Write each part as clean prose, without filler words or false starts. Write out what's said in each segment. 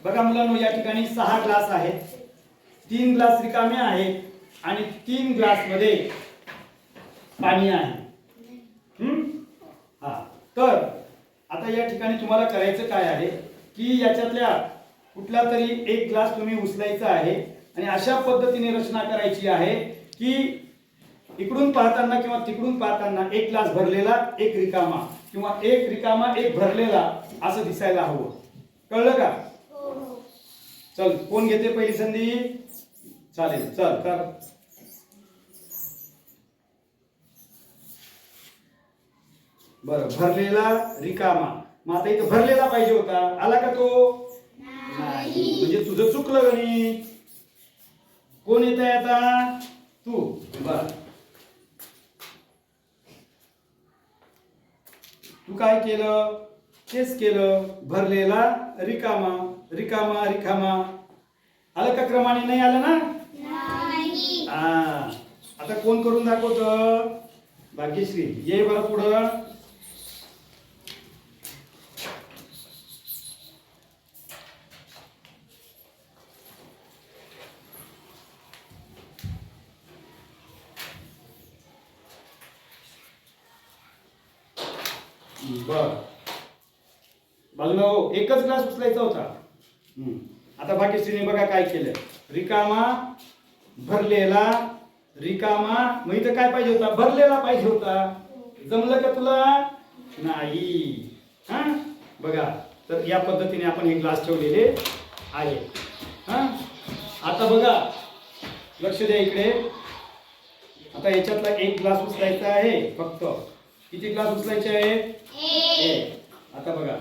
बघा मुलांनो, या ठिकाणी 6 ग्लास आहेत, 3 ग्लास रिकामे आहेत आणि 3 ग्लास मध्ये पाणी आहे. हा, तर आता या ठिकाणी तुम्हाला करायचं काय आहे की याच्यातल्या कुठला तरी एक ग्लास तुम्ही उचलायचा आहे आणि अशा पद्धतीने रचना करायची आहे की इकडून पाहताना किंवा तिकडून पाहताना एक ग्लास भरलेला, एक रिकामा, किंवा एक रिकामा एक भरलेला असं दिसायला हवं. कळलं का? चल, कोण घेते पहिली संधी? चालेल, चल कर. बरं, भरलेला रिकामा. मग आता इथं भरलेला पाहिजे होता, आला का तो? नाही. म्हणजे तुझं चुकलं गणित. कोण येत आहे आता? तू. बर, तू काय केलं? तेच केलं. भरलेला रिकामा, रिकामा रिकामा. आलं का क्रमाने? नाही आलं ना? नाही. आता कोण करून दाखवतं? भाग्यश्री, ये बरं पुढं. बर, बाजूला हो, एकच ग्लास उचलायचा होता. आता भाग्यश्रीने बघा काय केलं. रिकामा, भरलेला, रिकामा. मग इथं काय पाहिजे होता? भरलेला पाहिजे होता. जमलं का तुला? नाही. हा, बघा, तर या पद्धतीने आपण हे ग्लास ठेवलेले आहे. हा, आता बघा, लक्ष द्या इकडे. आता याच्यातला एक ग्लास उचलायचा आहे फक्त. किती ग्लास उचलायचे आहेत? एक. आता बघा,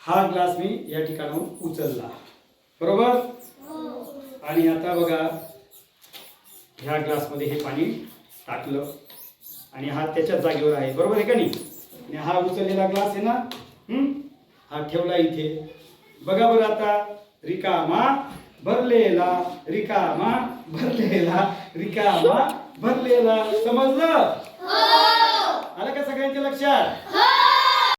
हा ग्लास मी या ठिकाणाहून उचलला, बरोबर? आणि आता बघा, ह्या ग्लास मध्ये हे पाणी टाकलं आणि हा त्याच्या जागेवर आहे, बरोबर आहे का नाही? आणि हा उचललेला ग्लास आहे ना, हा ठेवला इथे. बघा बरं आता, रिकामा, भरलेला, रिकामा, भरलेला, रिकामा, भरलेला. समजलं? आलं का सगळ्यांच्या लक्षात?